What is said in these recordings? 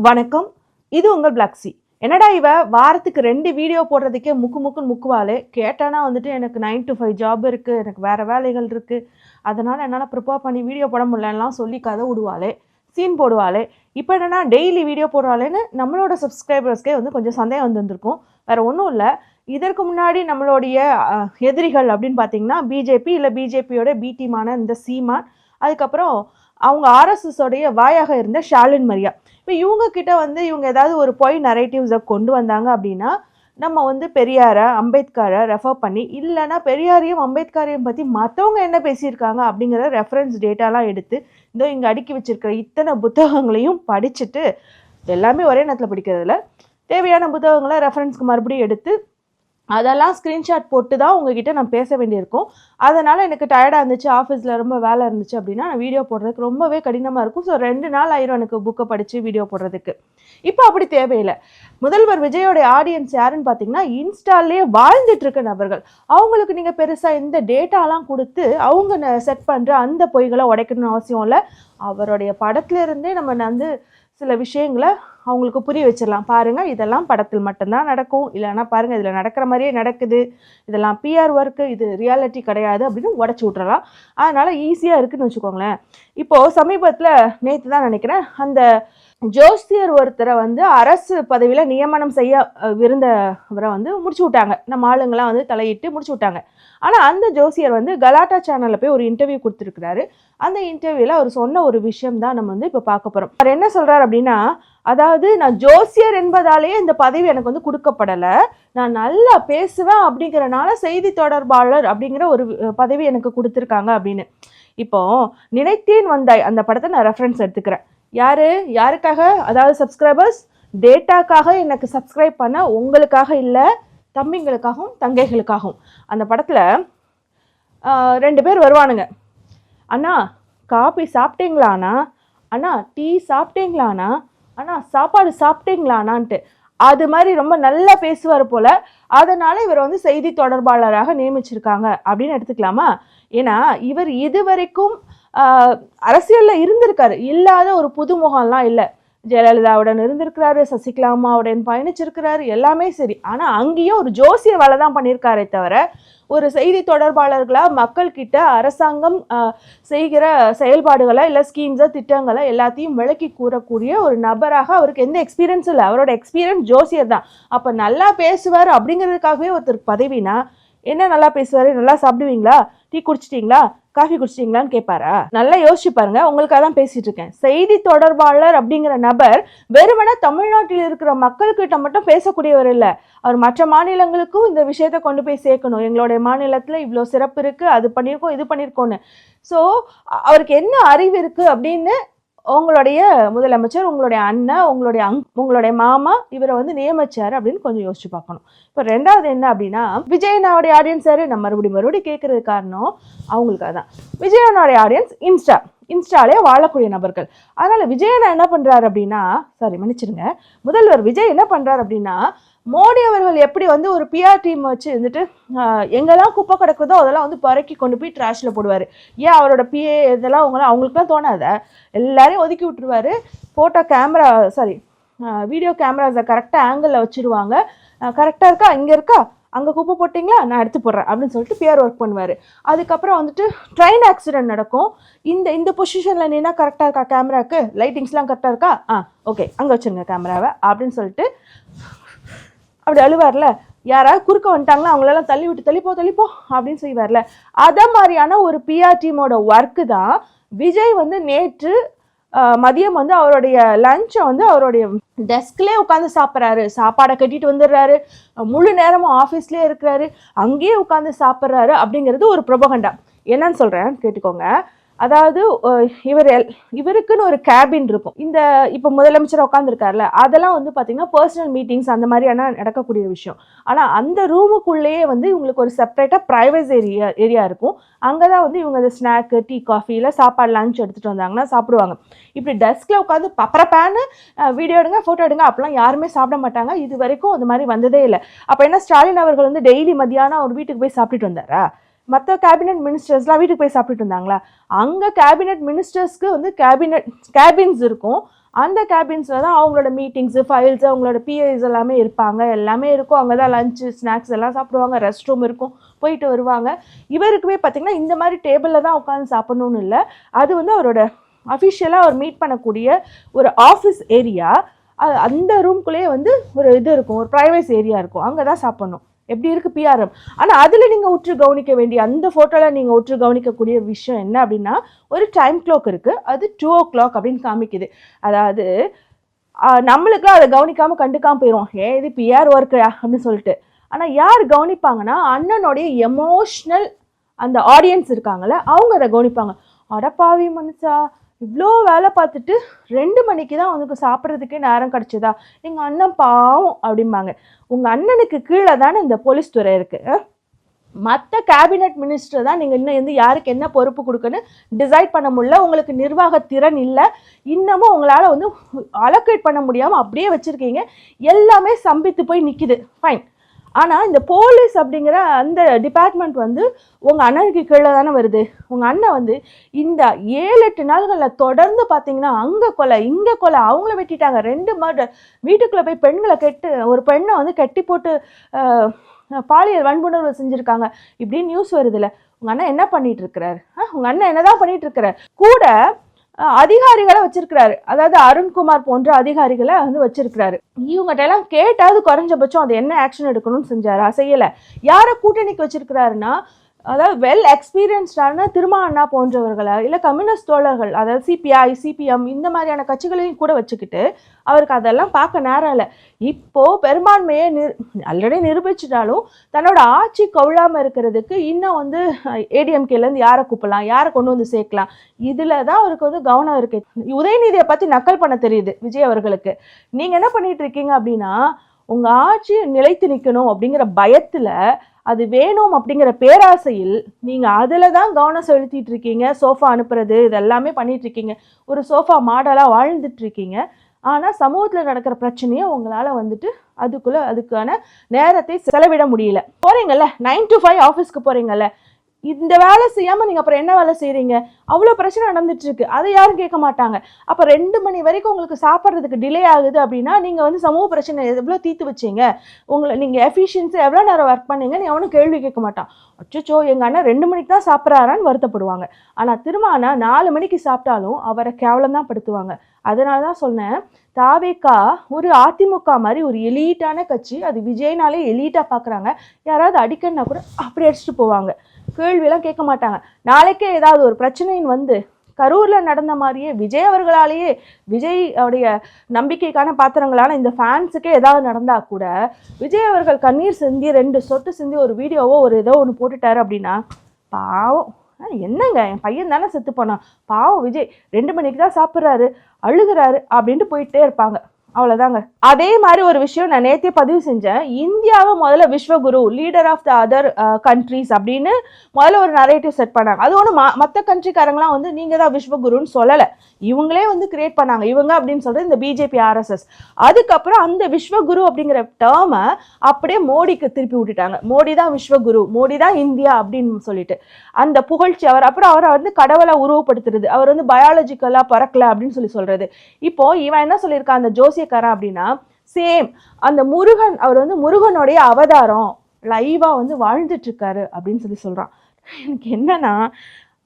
வணக்கம். இது உங்கள் பிளாக்ஸி. என்னடா இவ வாரத்துக்கு 2 வீடியோ போடுறதுக்கே முக்குன்னு முக்குவாளே. கேட்டானா வந்துட்டு எனக்கு 9 to 5 ஜாப் இருக்கு, எனக்கு வேற வேலைகள் இருக்கு, அதனால என்னால் ப்ரிப்பேர் பண்ணி வீடியோ போட முடியலலாம் சொல்லி கதை விடுவாளே, சீன் போடுவாளே. இப்போ என்னன்னா டெய்லி வீடியோ போடுவாளேன்னு நம்மளோட சப்ஸ்கிரைபர்ஸ்க்கே வந்து கொஞ்சம் சந்தேகம் வந்துருக்கும். வேற ஒன்றும் இல்லை. இதற்கு முன்னாடி நம்மளுடைய எதிரிகள் அப்படின்னு பார்த்தீங்கன்னா பிஜேபி இல்லை பிஜேபியோட பி டீமான இந்த சீமான், அதுக்கப்புறம் அவங்க ஆர்எஸ்எஸோடைய வாயாக இருந்த ஷாலின் மரியா. இப்போ இவங்க கிட்ட வந்து இவங்க ஏதாவது ஒரு பொய் நரேட்டிவ்ஸை கொண்டு வந்தாங்க அப்படின்னா நம்ம வந்து பெரியாரை அம்பேத்கரை ரெஃபர் பண்ணி, இல்லைன்னா பெரியாரையும் அம்பேத்கரையும் பற்றி மற்றவங்க என்ன பேசியிருக்காங்க அப்படிங்கிற ரெஃபரன்ஸ் டேட்டாலாம் எடுத்து இதோ இங்கே அடுக்கி வச்சிருக்கிற இத்தனை புத்தகங்களையும் படிச்சுட்டு, எல்லாமே ஒரே நேரத்தில் படிக்கிறதுல தேவையான புத்தகங்களை ரெஃபரன்ஸ்க்கு மறுபடியும் எடுத்து அதெல்லாம் ஸ்க்ரீன்ஷாட் போட்டு தான் உங்ககிட்ட நான் பேச வேண்டியிருக்கும். அதனால் எனக்கு டயர்டாக இருந்துச்சு, ஆஃபீஸில் ரொம்ப வேலை இருந்துச்சு அப்படின்னா நான் வீடியோ போடுறதுக்கு ரொம்பவே கடினமாக இருக்கும். ஸோ 2 நாள் ஆயிரும் எனக்கு புக்கை படித்து வீடியோ போடுறதுக்கு. இப்போ அப்படி தேவையில்லை. முதல்வர் விஜயோடைய ஆடியன்ஸ் யாருன்னு பார்த்தீங்கன்னா இன்ஸ்டாலேயே வாழ்ந்துட்டு இருக்க நபர்கள். அவங்களுக்கு நீங்கள் பெருசாக இந்த டேட்டாலாம் கொடுத்து அவங்க செட் பண்ணுற அந்த பொய்களை உடைக்கணும்னு அவசியம் இல்லை. அவருடைய படத்துலேருந்தே நம்ம வந்து சில விஷயங்களை அவங்களுக்கு புரிய வச்சிடலாம். பாருங்கள், இதெல்லாம் படத்தில் மட்டும்தான் நடக்கும், இல்லைன்னா பாருங்கள் இதில் நடக்கிற மாதிரியே நடக்குது, இதெல்லாம் பிஆர் ஒர்க்கு, இது ரியாலிட்டி கிடையாது அப்படின்னு உடச்சி விட்றலாம். அதனால் ஈஸியாக இருக்குதுன்னு வச்சுக்கோங்களேன். இப்போது சமீபத்தில் நேற்று தான் நினைக்கிறேன், அந்த ஜோசியர் ஒருத்தரை வந்து அரசு பதவியில் நியமனம் செய்ய விருந்தவரை வந்து முடிச்சு விட்டாங்க. நம்ம ஆளுங்களாம் வந்து தலையிட்டு முடிச்சு விட்டாங்க. ஆனால் அந்த ஜோசியர் வந்து கலாட்டா சேனலில் போய் ஒரு இன்டர்வியூ கொடுத்துருக்கிறாரு. அந்த இன்டர்வியூவில் அவர் சொன்ன ஒரு விஷயம் தான் நம்ம வந்து இப்போ பார்க்க போகிறோம். அவர் என்ன சொல்கிறார் அப்படின்னா, அதாவது நான் ஜோசியர் என்பதாலேயே இந்த பதவி எனக்கு வந்து கொடுக்கப்படலை, நான் நல்லா பேசுவேன் அப்படிங்கிறனால செய்தி தொடர்பாளர் அப்படிங்கிற ஒரு பதவி எனக்கு கொடுத்துருக்காங்க அப்படின்னு. இப்போ நினைத்தேன் வந்தாய் அந்த படத்தை நான் ரெஃபரன்ஸ் எடுத்துக்கிறேன். யாருக்காக? அதாவது சப்ஸ்கிரைபர்ஸ் டேட்டாக்காக எனக்கு சப்ஸ்கிரைப் பண்ண உங்களுக்காக இல்லை, தம்பிங்களுக்காகவும் தங்கைகளுக்காகவும். அந்த படத்தில் 2 பேர் வருவானுங்க. அண்ணா காபி சாப்பிட்டீங்களாண்ணா, அண்ணா டீ சாப்பிட்டீங்களாண்ணா, அண்ணா சாப்பாடு சாப்பிட்டீங்களாண்ணான்ட்டு. அது மாதிரி ரொம்ப நல்லா பேசுவார் போல். அதனால் இவர் வந்து செய்தி தொடர்பாளராக நியமிச்சிருக்காங்க அப்படின்னு எடுத்துக்கலாமா? ஏன்னா இவர் இதுவரைக்கும் அரசியலில் இருந்திருக்காரு, இல்லாத ஒரு புதுமுகம்லாம் இல்லை. ஜெயலலிதாவுடன் இருந்திருக்கிறாரு, சசிகலா அம்மாவுடன் பயணிச்சிருக்கிறாரு, எல்லாமே சரி. ஆனால் அங்கேயும் ஒரு ஜோசிய வேலை தான் பண்ணியிருக்காரே தவிர ஒரு செய்தி தொடர்பாளர்களாக மக்கள்கிட்ட அரசாங்கம் செய்கிற செயல்பாடுகளை இல்லை ஸ்கீம்ஸை திட்டங்களை எல்லாத்தையும் விளக்கி கூறக்கூடிய ஒரு நபராக அவருக்கு எந்த எக்ஸ்பீரியன்ஸும் இல்லை. அவரோட எக்ஸ்பீரியன்ஸ் ஜோசியர் தான். அப்போ நல்லா பேசுவார் அப்படிங்கிறதுக்காகவே ஒருத்தருக்கு பதவினா என்ன நல்லா பேசுவார், நல்லா சாப்பிடுவீங்களா, டீ குடிச்சிட்டிங்களா, காஃபி குடிச்சிட்டிங்களான்னு கேட்பாரா? நல்லா யோசிச்சு பாருங்க. உங்களுக்காக தான் பேசிட்டு இருக்கேன். செய்தி தொடர்பாளர் அப்படிங்கிற நபர் வெறுமனே தமிழ்நாட்டில் இருக்கிற மக்கள்கிட்ட மட்டும் பேசக்கூடியவர் இல்லை, அவர் மற்ற மாநிலங்களுக்கும் இந்த விஷயத்தை கொண்டு போய் சேர்க்கணும். எங்களுடைய மாநிலத்தில் இவ்வளோ சிறப்பு இருக்குது, அது பண்ணியிருக்கோம், இது பண்ணியிருக்கோன்னு. ஸோ அவருக்கு என்ன அறிவு இருக்குது அப்படின்னு உங்களுடைய முதலமைச்சர், உங்களுடைய அண்ணன், உங்களுடைய மாமா இவரை வந்து நியமிச்சாரு அப்படின்னு கொஞ்சம் யோசிச்சு பார்க்கணும். இப்போ 2வது என்ன அப்படின்னா, விஜயனாவுடைய ஆடியன்ஸ் யாரு? நம்ம மறுபடியும் கேட்கறது காரணம் அவங்களுக்காக தான். விஜயனுடைய ஆடியன்ஸ் இன்ஸ்டாலே வாழக்கூடிய நபர்கள். அதனால விஜயனா என்ன பண்றாரு அப்படின்னா, மன்னிச்சிருங்க, முதல்வர் விஜய் என்ன பண்றாரு அப்படின்னா, மோடி அவர்கள் எப்படி வந்து ஒரு பிஆர் டீம் வச்சு இருந்துட்டு எங்கெல்லாம் குப்பை கிடக்குதோ அதெல்லாம் வந்து பறக்கி கொண்டு போய் ட்ராஷில் போடுவார். ஏன் அவரோட பிஏ இதெல்லாம் அவங்களுக்குலாம் தோணாத, எல்லாரையும் ஒதுக்கி விட்டுருவாரு. வீடியோ கேமராஸை கரெக்டாக ஆங்கிளில் வச்சுருவாங்க. கரெக்டாக இருக்கா, இங்கே இருக்கா, அங்கே குப்பை போட்டிங்களா, நான் எடுத்து போடுறேன் அப்படின்னு சொல்லிட்டு பிஆர் ஒர்க் பண்ணுவார். அதுக்கப்புறம் வந்துட்டு ட்ரெயின் ஆக்சிடென்ட் நடக்கும். இந்த பொசிஷனில் நீனா கரெக்டாக இருக்கா, கேமராவுக்கு லைட்டிங்ஸ்லாம் கரெக்டாக இருக்கா, ஓகே அங்கே வச்சுருங்க கேமராவை அப்படின்னு சொல்லிட்டு அப்படி அழுவார்ல. யாராவது குறுக்க வந்துட்டாங்களா அவங்களெல்லாம் தள்ளிப்போ அப்படின்னு செய்வார்ல. அதை மாதிரியான ஒரு பிஆர் டீமோட ஒர்க்கு தான் விஜய் வந்து நேற்று மதியம் வந்து அவருடைய லஞ்சை வந்து அவருடைய டெஸ்க்லேயே உட்காந்து சாப்பிட்றாரு. சாப்பாடை கட்டிட்டு வந்துடுறாரு, முழு நேரமும் ஆஃபீஸ்லேயே இருக்கிறாரு, அங்கேயே உட்காந்து சாப்பிட்றாரு அப்படிங்கிறது ஒரு ப்ரொபகண்டா. என்னன்னு சொல்கிறேன் கேட்டுக்கோங்க. அதாவது இவருக்குன்னு ஒரு கேபின் இருக்கும். இப்போ முதலமைச்சர் உட்காந்துருக்காருல, அதெல்லாம் வந்து பார்த்தீங்கன்னா பர்சனல் மீட்டிங்ஸ் அந்த மாதிரியான நடக்கக்கூடிய விஷயம். ஆனால் அந்த ரூமுக்குள்ளேயே வந்து இவங்களுக்கு ஒரு செப்பரேட்டாக ப்ரைவேட் ஏரியா இருக்கும். அங்கே தான் வந்து இவங்க அந்த ஸ்நாக்கு, டீ, காஃபியில் சாப்பாடு லஞ்ச் எடுத்துகிட்டு வந்தாங்கன்னா சாப்பிடுவாங்க. இப்படி டெஸ்கில் உட்காந்து பப்பரப்பேன்னு வீடியோ எடுங்க, ஃபோட்டோ எடுங்க அப்படிலாம் யாருமே சாப்பிட மாட்டாங்க. இது வரைக்கும் அந்த மாதிரி வந்ததே இல்லை. அப்போ என்ன, ஸ்டாலின் அவர்கள் வந்து டெய்லி மதியானம் அவர் வீட்டுக்கு போய் சாப்பிட்டுட்டு வந்தாரா? மற்ற கேபினெட் மினிஸ்டர்ஸ்லாம் வீட்டுக்கு போய் சாப்பிட்டுட்டு இருந்தாங்களா? அங்கே கேபினெட் மினிஸ்டர்ஸ்க்கு வந்து கேபின்ஸ் இருக்கும். அந்த கேபின்ஸில் தான் அவங்களோட மீட்டிங்ஸு ஃபைல்ஸு அவங்களோட பிஐஸ் எல்லாமே இருப்பாங்க, எல்லாமே இருக்கும். அங்கே தான் லஞ்சு ஸ்நாக்ஸ் எல்லாம் சாப்பிடுவாங்க, ரெஸ்ட் ரூம் இருக்கும், போயிட்டு வருவாங்க. இவருக்குமே பார்த்திங்கன்னா இந்த மாதிரி டேபிளில் தான் உட்காந்து சாப்பிட்ணுன்னு இல்லை, அது வந்து அவரோட அஃபிஷியலாக அவர் மீட் பண்ணக்கூடிய ஒரு ஆஃபீஸ் ஏரியா. அந்த ரூம்குள்ளேயே வந்து ஒரு இது இருக்கும், ஒரு ப்ரைவேசி ஏரியா இருக்கும், அங்கே தான் சாப்பிட்ணும். எப்படி இருக்குது பிஆர்எம். ஆனால் அதில் நீங்கள் உற்று கவனிக்க வேண்டிய, அந்த ஃபோட்டோவில் நீங்கள் உற்று கவனிக்கக்கூடிய விஷயம் என்ன அப்படின்னா, ஒரு டைம் கிளாக் இருக்குது, அது 2 o'clock அப்படின்னு காமிக்குது. அதாவது நம்மளுக்குலாம் அதை கவனிக்காமல் கண்டுக்காமல் போயிடும், இது பிஆர் ஒர்க்கா அப்படின்னு சொல்லிட்டு. ஆனால் யார் கவனிப்பாங்கன்னா அண்ணனுடைய எமோஷ்னல் அந்த ஆடியன்ஸ் இருக்காங்களே, அவங்க அதை கவனிப்பாங்க. அடப்பாவி மனுஷா, இவ்வளோ வேலை பார்த்துட்டு 2 மணிக்கு தான் உனக்கு சாப்பிட்றதுக்கே நேரம் கிடச்சிதா, எங்கள் அண்ணன் பாவம் அப்படிம்பாங்க. உங்கள் அண்ணனுக்கு கீழே தானே இந்த போலீஸ் துறை இருக்குது. மற்ற கேபினட் மினிஸ்டர் தான் நீங்கள் இன்னும் வந்து யாருக்கு என்ன பொறுப்பு கொடுக்குன்னு டிசைட் பண்ண முடியல, உங்களுக்கு நிர்வாக திறன் இல்லை, இன்னமும் உங்களால் வந்து அலோகேட் பண்ண முடியாமல் அப்படியே வச்சுருக்கீங்க, எல்லாமே சம்பித்து போய் நிற்கிது. ஃபைன். ஆனால் இந்த போலீஸ் அப்படிங்கிற அந்த டிபார்ட்மெண்ட் வந்து உங்கள் அண்ணனுக்கு கீழே தானே வருது. உங்கள் அண்ணன் வந்து இந்த 7-8 நாள்களில் தொடர்ந்து பார்த்தீங்கன்னா அங்கே கொலை இங்கே கொலை, அவங்கள வெட்டிட்டாங்க, 2 மர்டர், வீட்டுக்குள்ளே போய் பெண்களை ஒரு பெண்ணை வந்து கட்டி போட்டு பாலியல் வன்புணர்வு செஞ்சுருக்காங்க, இப்படின்னு நியூஸ் வருதுல்ல. உங்கள் அண்ணன் என்ன பண்ணிட்டு இருக்கிறாரு? உங்கள் அண்ணன் என்னதான் பண்ணிட்டு இருக்கிறார்? கூட அதிகாரிகளை வச்சிருக்கிறாரு, அதாவது அருண்குமார் போன்ற அதிகாரிகளை வந்து வச்சிருக்கிறாரு. இவங்ககிட்ட எல்லாம் கேட்டாவது குறைஞ்சபட்சம் அது என்ன ஆக்ஷன் எடுக்கணும்னு செஞ்சாரா? செய்யலை. யாரை கூட்டணிக்கு வச்சிருக்கிறாருன்னா, அதாவது வெல் எக்ஸ்பீரியன்ஸ்டான திருமா போன்றவர்களை, இல்லை கம்யூனிஸ்ட் தோழர்கள், அதாவது சிபிஐ சிபிஎம் இந்த மாதிரியான கட்சிகளையும் கூட வச்சுக்கிட்டு அவருக்கு அதெல்லாம் பார்க்க நேரம் இல்லை. இப்போது பெரும்பான்மையை ஆல்ரெடி நிரூபிச்சிட்டாலும் தன்னோட ஆட்சி கவுழாமல் இருக்கிறதுக்கு இன்னும் வந்து ஏடிஎம்கேலேருந்து யாரை கூப்பிடலாம், யாரை கொண்டு வந்து சேர்க்கலாம், இதில் தான் அவருக்கு வந்து கவனம் இருக்குது. உதயநிதியை பற்றி நக்கல் பண்ண தெரியுது விஜய் அவர்களுக்கு. நீங்கள் என்ன பண்ணிட்டு இருக்கீங்க அப்படின்னா, உங்கள் ஆட்சி நிலைத்து நிற்கணும் அப்படிங்கிற பயத்தில், அது வேணும் அப்படிங்கிற பேராசையில் நீங்கள் அதில் தான் கவனம் செலுத்திட்டு இருக்கீங்க. சோஃபா அனுப்புறது இதெல்லாமே பண்ணிட்டு இருக்கீங்க, ஒரு சோஃபா மாடலாக வாழ்ந்துட்டு இருக்கீங்க. ஆனால் சமூகத்தில் நடக்கிற பிரச்சனையை உங்களால் வந்துட்டு அதுக்கான நேரத்தை செலவிட முடியல. போகிறீங்கல்ல 9 to 5 ஆஃபீஸ்க்கு போகிறீங்கல்ல, இந்த வேலை செய்யாமல் நீங்கள் அப்புறம் என்ன வேலை செய்கிறீங்க? அவ்வளோ பிரச்சனை நடந்துட்டுருக்கு, அதை யாரும் கேட்க மாட்டாங்க. அப்போ 2 மணி வரைக்கும் உங்களுக்கு சாப்பிட்றதுக்கு டிலே ஆகுது அப்படின்னா நீங்கள் வந்து சமூக பிரச்சனை எவ்வளோ தீர்த்து வச்சிங்க, நீங்கள் எஃபிஷியன்சி எவ்வளோ நேரம் ஒர்க் பண்ணீங்கன்னு எவனும் கேள்வி கேட்க மாட்டான். அச்சோ எங்கள் அண்ணன் 2 மணிக்கு தான் சாப்பிட்றாரான்னு வருத்தப்படுவாங்க. ஆனால் திரும்ப 4 மணிக்கு சாப்பிட்டாலும் அவரை கேவலம் தான் படுத்துவாங்க. அதனால தான் சொன்னேன், தாவேகா ஒரு அதிமுக மாதிரி ஒரு எலீட்டான கட்சி, அது விஜய்னாலே எலீட்டாக பார்க்குறாங்க. யாராவது அடிக்கணுன்னா கூட அப்படி அடிச்சுட்டு போவாங்க, கேள்வியெல்லாம் கேட்க மாட்டாங்க. நாளைக்கே ஏதாவது ஒரு பிரச்சனைன்னு வந்து கரூரில் நடந்த மாதிரியே விஜய் அவர்களாலேயே, விஜய் உடைய நம்பிக்கைக்கான பாத்திரங்களான இந்த ஃபேன்ஸுக்கே ஏதாவது நடந்தால் கூட விஜய் அவர்கள் கண்ணீர் சிந்தி 2 சொட்டு சிந்தி ஒரு வீடியோவோ ஒரு ஏதோ ஒன்று போட்டுட்டாரு அப்படின்னா, பாவம் என்னங்க என் பையன் தானே செத்து போனான், பாவம் விஜய் 2 மணிக்கு தான் சாப்பிட்றாரு, அழுகிறாரு அப்படின்ட்டு போயிட்டே இருப்பாங்க. அவ்வளோதாங்க. அதே மாதிரி ஒரு விஷயம் நான் நேற்றே பதிவு செஞ்சேன். இந்தியாவை முதல்ல விஸ்வகுரு, leader of the other countries அப்படின்னு முதல்ல ஒரு நரேட்டிவ் செட் பண்ணாங்க. அது ஒன்று மற்ற கண்ட்ரிக்காரங்களாம் வந்து நீங்கள் தான் விஸ்வகுருன்னு சொல்லலை, இவங்களே வந்து கிரியேட் பண்ணாங்க. இவங்க அப்படின்னு சொல்கிறது இந்த பிஜேபி ஆர்எஸ்எஸ். அதுக்கப்புறம் அந்த விஸ்வகுரு அப்படிங்கிற டேர்மை அப்படியே மோடிக்கு திருப்பி விட்டுட்டாங்க. மோடி தான் விஸ்வகுரு, மோடி தான் இந்தியா அப்படின்னு சொல்லிட்டு அந்த புகழ்ச்சி அப்புறம் அவரை வந்து கடவுளை உருவப்படுத்துறது, அவர் வந்து பயாலஜிக்கலாக பறக்கல அப்படின்னு சொல்கிறது. இப்போ இவன் என்ன சொல்லியிருக்கான் அந்த ஜோசியக்காரன் அப்படின்னா, சேம் அந்த முருகன், அவர் வந்து முருகனுடைய அவதாரம் லைவாக வந்து வாழ்ந்துட்டு இருக்காரு அப்படின்னு சொல்கிறான். எனக்கு என்னன்னா,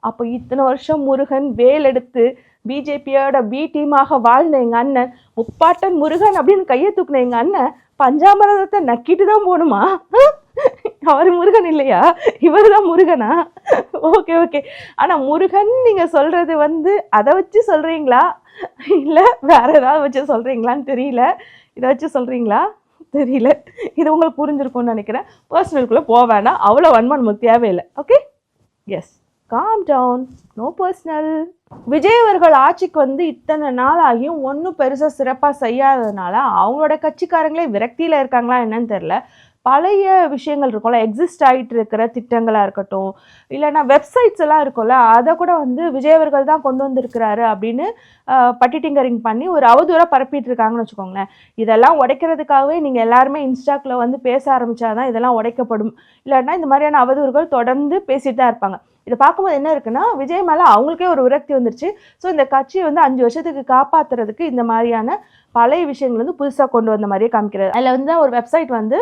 அப்போ இத்தனை வருஷம் முருகன் வேல் எடுத்து பிஜேபியோட பி டீமாக வாழ்ந்த எங்கள் அண்ணன், முப்பாட்டன் முருகன் அப்படின்னு கையை தூக்குன எங்கள் அண்ணன் பஞ்சாமிரதத்தை நக்கிட்டு தான் போகணுமா? அவர் முருகன் இல்லையா? இவர் தான் முருகனா? ஓகே. ஆனால் முருகன் நீங்கள் சொல்கிறது வந்து அதை வச்சு சொல்கிறீங்களா இல்லை வேற ஏதாவது வச்சு சொல்கிறீங்களான்னு தெரியல. இதை வச்சு சொல்கிறீங்களா தெரியல. இது உங்களுக்கு புரிஞ்சிருக்கும்னு நினைக்கிறேன். பர்சனலுக்குள்ளே போவேன்னா, அவ்வளோ வன்மம் நமக்கு தேவையில்லை. Okay, yes, calm down, no personal. Vijay அவர்கள் ஆட்சிக்கு வந்து இத்தனை நாள் ஆகியும் ஒன்றும் பெருசாக சிறப்பாக செய்யாததுனால அவங்களோட கட்சிக்காரங்களே விரக்தியில் இருக்காங்களா என்னன்னு தெரில. பழைய விஷயங்கள் இருக்கும்ல, எக்ஸிஸ்ட் ஆகிட்டு இருக்கிற திட்டங்களாக இருக்கட்டும், இல்லைன்னா வெப்சைட்ஸ் எல்லாம் இருக்கும்ல, அதை கூட வந்து விஜய் அவர்கள் தான் கொண்டு வந்திருக்கிறாரு அப்படின்னு பட்டிட்டிங்கரிங் பண்ணி ஒரு அவதூறாக பரப்பிட்டு இருக்காங்கன்னு வச்சுக்கோங்களேன். இதெல்லாம் உடைக்கிறதுக்காகவே நீங்கள் எல்லாருமே இன்ஸ்டாக்கில் வந்து பேச ஆரம்பித்தாதான் இதெல்லாம் உடைக்கப்படும். இல்லைன்னா இந்த மாதிரியான அவதூறுகள் தொடர்ந்து பேசிட்டு தான் இருப்பாங்க. இதை பார்க்கும்போது என்ன இருக்குன்னா விஜய் மேலே அவங்களுக்கே ஒரு விரக்தி வந்துருச்சு. ஸோ இந்த கட்சியை வந்து 5 வருஷத்துக்கு காப்பாற்றுறதுக்கு இந்த மாதிரியான பழைய விஷயங்கள் வந்து புதுசாக கொண்டு வந்த மாதிரியே காமிக்கிறது. அதில் வந்து ஒரு வெப்சைட் வந்து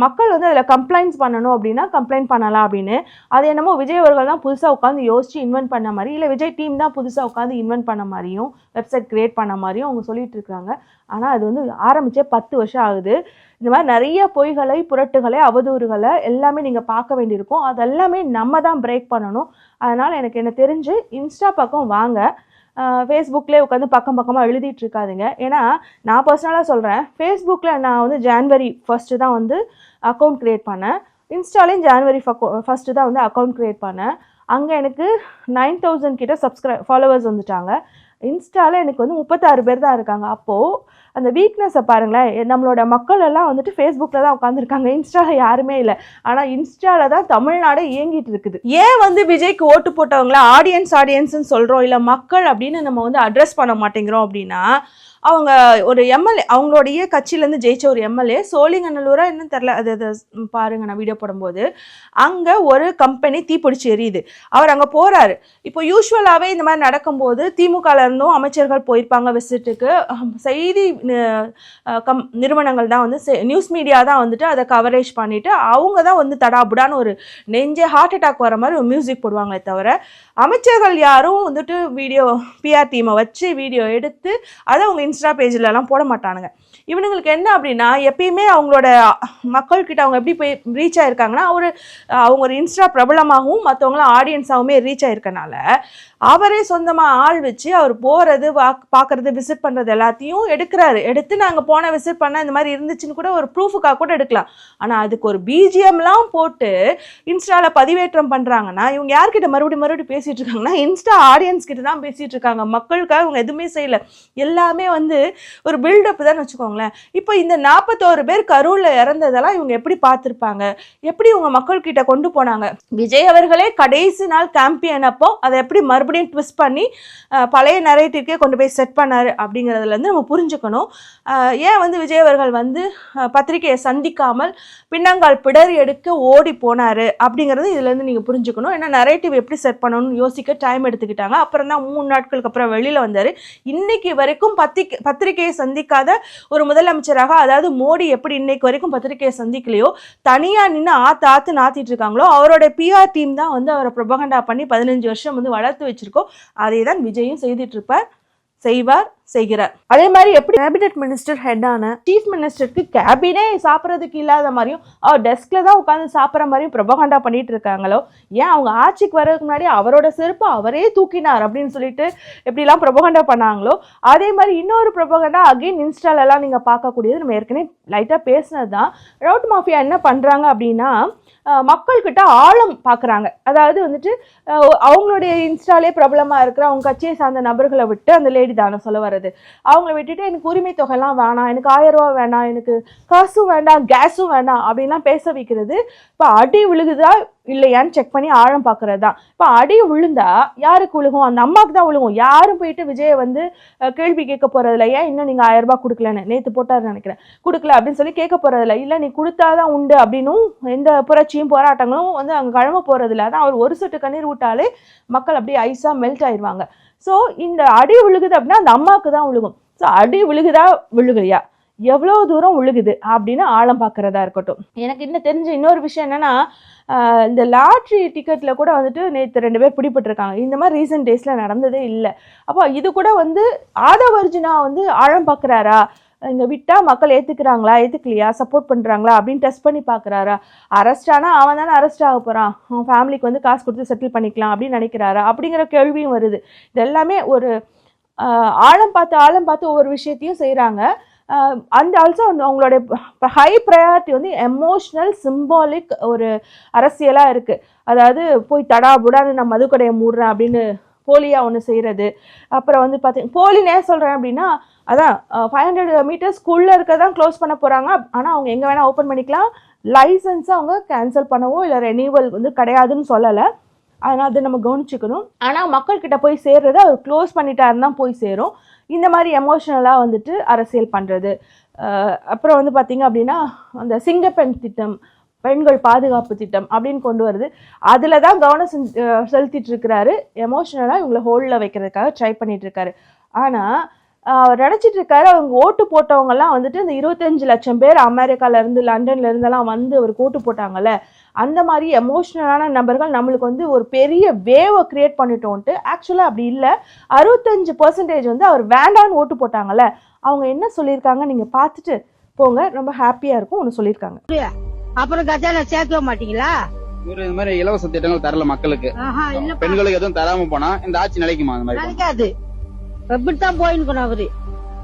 மக்கள் வந்து அதில் கம்ப்ளைண்ட்ஸ் பண்ணணும் அப்படின்னா கம்ப்ளைண்ட் பண்ணலாம் அப்படின்னு. அது என்னமோ விஜய் அவர்கள் தான் புதுசாக உட்காந்து யோசிச்சு இன்வென்ட் பண்ண மாதிரி, இல்லை விஜய் டீம் தான் புதுசாக உட்காந்து இன்வென்ட் பண்ண மாதிரியும் வெப்சைட் கிரியேட் பண்ண மாதிரியும் அவங்க சொல்லிட்டு இருக்காங்க. ஆனால் அது வந்து ஆரம்பித்தே 10 வருஷம் ஆகுது. இந்த மாதிரி நிறைய பொய்களை, புரட்டுகளை, அவதூறுகளை எல்லாமே நீங்கள் பார்க்க வேண்டியிருக்கும். அதெல்லாமே நம்ம தான் பிரேக் பண்ணணும். அதனால் என்ன தெரிஞ்சு இன்ஸ்டா பக்கம் வாங்க. ஃபேஸ்புக்லேயே உட்காந்து பக்கம் பக்கமாக எழுதிட்டு இருக்காதுங்க. ஏன்னா நான் பர்சனலாக சொல்கிறேன், ஃபேஸ்புக்கில் நான் வந்து ஜான்வரி 1 தான் வந்து அக்கௌண்ட் க்ரியேட் பண்ணேன். இன்ஸ்டாலேயும் ஜான்வரி 1 தான் வந்து அக்கௌண்ட் க்ரியேட் பண்ணேன். அங்கே எனக்கு 9000 கிட்ட ஃபாலோவர்ஸ் வந்துட்டாங்க. இன்ஸ்டாவில் எனக்கு வந்து 36 பேர் தான் இருக்காங்க. அப்போது அந்த வீக்னஸை பாருங்களேன். நம்மளோட மக்கள் எல்லாம் வந்துட்டு ஃபேஸ்புக்கில் தான் உட்காந்துருக்காங்க, இன்ஸ்டாவில் யாருமே இல்லை. ஆனால் இன்ஸ்டாவில் தான் தமிழ்நாடே இயங்கிட்டு இருக்குது. ஏன் வந்து விஜய்க்கு ஓட்டு போட்டவங்கள ஆடியன்ஸ்ன்னு சொல்கிறோம், இல்லை மக்கள் அப்படின்னு நம்ம வந்து அட்ரஸ் பண்ண மாட்டேங்கிறோம் அப்படின்னா, அவங்க ஒரு எம்எல்ஏ, அவங்களுடைய கட்சியிலேருந்து ஜெயிச்ச ஒரு எம்எல்ஏ சோழிங்கநல்லூரா என்னன்னு தெரில, அது பாருங்க நான் வீடியோ போடும்போது, அங்கே ஒரு கம்பெனி தீப்பிடிச்சு எரியுது. அவர் அங்கே போகிறாரு. இப்போ யூஸ்வலாகவே இந்த மாதிரி நடக்கும்போது திமுகலேருந்தும் அமைச்சர்கள் போயிருப்பாங்க விசிட்டுக்கு. செய்தி நிறுவனங்கள் தான் வந்து நியூஸ் மீடியா தான் வந்துட்டு அதை கவரேஜ் பண்ணிவிட்டு அவங்க தான் வந்து தடாபுடான்னு ஒரு நெஞ்சே ஹார்ட் அட்டாக் வர மாதிரி ஒரு மியூசிக் போடுவாங்களே தவிர, அமைச்சர்கள் யாரும் வந்துட்டு வீடியோ பிஆர் டீமை வச்சு வீடியோ எடுத்து அதை அவங்க இன்ஸ்டா பேஜிலலாம் போட மாட்டானுங்க. இவனுங்களுக்கு என்ன அப்படின்னா, எப்பயுமே அவங்களோட மக்கள்கிட்ட அவங்க எப்படி போய் ரீச் ஆகிருக்காங்கன்னா, அவங்க ஒரு இன்ஸ்டா பிரபலமாகவும் மற்றவங்களாம் ஆடியன்ஸாகவுமே ரீச் ஆகிருக்கனால அவரே சொந்தமாக ஆள் வச்சு அவர் போகிறது, பார்க்குறது, விசிட் பண்ணுறது எல்லாத்தையும் எடுக்கிறாரு. எடுத்து நாங்கள் போன விசிட் பண்ண இந்த மாதிரி இருந்துச்சுன்னு கூட ஒரு ப்ரூஃபுக்காக கூட எடுக்கலாம். ஆனால் அதுக்கு ஒரு பிஜிஎம்லாம் போட்டு இன்ஸ்டாவில் பதிவேற்றம் பண்ணுறாங்கன்னா இவங்க யார்கிட்ட மறுபடியும் பேசிகிட்டு இருக்காங்கன்னா இன்ஸ்டா ஆடியன்ஸ் கிட்ட தான் பேசிகிட்டு இருக்காங்க. மக்களுக்காக இவங்க எதுவுமே செய்யலை. எல்லாமே வந்து ஒரு பில்டப் தான் வச்சுக்கோங்களேன். இப்போ இந்த 41 பேர் கரூரில் இறந்ததெல்லாம் இவங்க எப்படி பார்த்துருப்பாங்க, எப்படி இவங்க மக்கள்கிட்ட கொண்டு போனாங்க? விஜய் அவர்களே கடைசி நாள் கேம்பியன் அப்போ அதை எப்படி மறுபடியும் ட்விஸ்ட் பண்ணி பழைய நரேட்டிவ்க்கே கொண்டு போய் செட் பண்ணாரு அப்படிங்கிறதுலேருந்து நம்ம புரிஞ்சுக்கணும். ஏன் வந்து விஜய் அவர்கள் வந்து பத்திரிகையை சந்திக்காமல் பின்னங்கால் பிடரி எடுக்க ஓடி போனார் அப்படிங்கிறது இதுலேருந்து நீங்கள் புரிஞ்சுக்கணும். ஏன்னா நரேட்டிவ் எப்படி செட் பண்ணணும்னு யோசிக்க டைம் எடுத்துக்கிட்டாங்க. அப்புறம் தான் 3 நாட்களுக்கு அப்புறம் வெளியில் வந்தார். இன்னைக்கு வரைக்கும் பத்திரிகையை சந்திக்காத ஒரு முதலமைச்சராக, அதாவது மோடி எப்படி இன்னைக்கு வரைக்கும் பத்திரிகையை சந்திக்கலையோ, தனியாக நின்று ஆத்து நாத்திட்டு இருக்காங்களோ, அவரோட பிஆர் டீம் தான் வந்து அவரை ப்ரொபகண்டா பண்ணி 15 வருஷம் வந்து வளர்த்து வச்சிருக்கோம். அதே தான் விஜயும் செய்துட்டு இருப்பார், செய்கிறார். அதே மாதிரி எப்படி கேபினெட் மினிஸ்டர் ஹெட்டான சீஃப் மினிஸ்டருக்கு கேபினே சாப்பிட்றதுக்கு இல்லாத மாதிரியும் அவர் டெஸ்க்ல தான் உட்காந்து சாப்பிட்ற மாதிரியும் ப்ரொபகண்டா பண்ணிட்டு இருக்காங்களோ, ஏன் அவங்க ஆட்சிக்கு வர்றதுக்கு முன்னாடி அவரோட செருப்பு அவரே தூக்கினார் அப்படின்னு சொல்லிட்டு எப்படிலாம் ப்ரொபகண்டா பண்ணாங்களோ, அதே மாதிரி இன்னொரு ப்ரொபகண்டா அகெயின் இன்ஸ்டாலெல்லாம் நீங்கள் பார்க்கக்கூடியது நம்ம ஏற்கனவே லைட்டாக பேசினது தான். ரவுட் மாஃபியா என்ன பண்ணுறாங்க அப்படின்னா, மக்கள்கிட்ட ஆழம் பார்க்குறாங்க. அதாவது வந்துட்டு அவங்களுடைய இன்ஸ்டாலே பிரபலமாக இருக்கிற அவங்க கட்சியை சார்ந்த நபர்களை விட்டு, அந்த லேடி தானே சொல்ல வர்றது, அவங்கள விட்டுட்டு எனக்கு உரிமை தொகைலாம் வேணாம், எனக்கு 1000 ரூபா வேணாம், எனக்கு காசும் வேண்டாம், கேஸும் வேண்டாம் அப்படின்லாம் பேச வைக்கிறது. இப்போ அடி விழுகுதா இல்லையான்னு செக் பண்ணி ஆழம் பார்க்கறது தான். இப்போ அடி விழுந்தா யாருக்கு விழுகும்? அந்த அம்மாவுக்கு தான் விழுகும். யாரும் போயிட்டு விஜயை வந்து கேள்வி கேட்க போறதில்ல. ஏன் இன்னும் நீங்கள் 1000 ரூபாய் கொடுக்கலன்னு, நேற்று போட்டாருன்னு நினைக்கிறேன், கொடுக்கல அப்படின்னு சொல்லி கேட்க போறதில்ல. இல்லை நீ கொடுத்தாதான் உண்டு அப்படின்னும் எந்த புரட்சியும் போராட்டங்களும் வந்து அங்கே கிளம்ப போறதில்ல. அதான் அவர் ஒரு சொட்டு கண்ணீர் விட்டாலே மக்கள் அப்படியே ஐஸாக மெல்ட் ஆயிடுவாங்க. ஸோ இந்த அடி விழுகுது அப்படின்னா அந்த அம்மாவுக்கு தான் விழுகும். ஸோ அடி விழுகுதா விழுகலையா, எவ்வளோ தூரம் விழுகுது அப்படின்னு ஆழம் பார்க்குறதா இருக்கட்டும். எனக்கு இன்னும் தெரிஞ்ச இன்னொரு விஷயம் என்னென்னா, இந்த லாட்ரி டிக்கெட்டில் கூட வந்துட்டு நேற்று 2 பேர் பிடிபட்டிருக்காங்க. இந்த மாதிரி ரீசன்ட் டேஸில் நடந்ததே இல்லை. அப்போ இது கூட வந்து ஆதவர்ஜுனா வந்து ஆழம் பார்க்குறாரா, இங்கே விட்டால் மக்கள் ஏற்றுக்கிறாங்களா ஏற்றுக்கலையா, சப்போர்ட் பண்ணுறாங்களா அப்படின்னு டெஸ்ட் பண்ணி பார்க்குறாரா? அரெஸ்ட் ஆனால் அவன் தானே அரெஸ்ட் ஆக போகிறான், அவன் ஃபேமிலிக்கு வந்து காசு கொடுத்து செட்டில் பண்ணிக்கலாம் அப்படின்னு நினைக்கிறாரா அப்படிங்கிற கேள்வியும் வருது. இது எல்லாமே ஒரு ஆழம் பார்த்து ஒவ்வொரு விஷயத்தையும் செய்கிறாங்க. அண்ட் ஆல்சோ அவங்களோட ஹை ப்ரையாரிட்டி வந்து எமோஷ்னல் சிம்பாலிக் ஒரு அரசியலாக இருக்குது. அதாவது போய் தடாபுடான்னு நான் மதுக்கடையை மூடுறேன் அப்படின்னு போலியாக ஒன்று செய்கிறது. அப்புறம் வந்து பார்த்தீங்கன்னா போலினே சொல்கிறேன் அப்படின்னா, அதான் 500 மீட்டர்ஸ்க்குள்ளே இருக்க தான் க்ளோஸ் பண்ண போகிறாங்க. ஆனால் அவங்க எங்கே வேணால் ஓப்பன் பண்ணிக்கலாம். லைசன்ஸை அவங்க கேன்சல் பண்ணவோ இல்லை ரெனியூவல் வந்து கிடையாதுன்னு சொல்லலை. அதனால் அதை நம்ம கவனிச்சுக்கணும். ஆனால் மக்கள்கிட்ட போய் சேர்றது அவர் க்ளோஸ் பண்ணிட்டாருன்னு தான் போய் சேரும். இந்த மாதிரி எமோஷ்னலாக வந்துட்டு அரசியல் பண்ணுறது. அப்புறம் வந்து பார்த்திங்க அப்படின்னா அந்த சிங்கப்பெண் திட்டம், பெண்கள் பாதுகாப்பு திட்டம் அப்படின்னு கொண்டு வருது. அதுல தான் கவனம் செலுத்திட்டு இருக்கிறாரு. எமோஷனலா இவங்களை ஹோல்ட்ல வைக்கிறதுக்காக ட்ரை பண்ணிட்டு இருக்காரு. ஆனா நினைச்சிட்டு இருக்காரு அவங்க ஓட்டு போட்டவங்க எல்லாம் வந்துட்டு இந்த 25 லட்சம் பேர் அமெரிக்கால இருந்து லண்டன்ல இருந்தெல்லாம் வந்து அவருக்கு ஓட்டு போட்டாங்கல்ல, அந்த மாதிரி எமோஷனலான நபர்கள் நம்மளுக்கு வந்து ஒரு பெரிய வேவை கிரியேட் பண்ணிட்டோன்ட்டு. ஆக்சுவலா அப்படி இல்லை. 65% வந்து அவர் வேண்டான்னு ஓட்டு போட்டாங்கல்ல, அவங்க என்ன சொல்லியிருக்காங்க நீங்க பார்த்துட்டு போங்க, ரொம்ப ஹாப்பியா இருக்கும் ஒன்று சொல்லியிருக்காங்க. அப்புறம் கஜானா சேர்க்க மாட்டீங்களா? இவரு இந்த மாதிரி இலவச திட்டங்கள் தரல மக்களுக்கு, பெண்களுக்கு எதுவும் தராம போனா இந்த ஆட்சி நிலைக்குமா? அந்த மாதிரி நினைக்காது. எப்படித்தான் போயிருக்கணும் அவரு.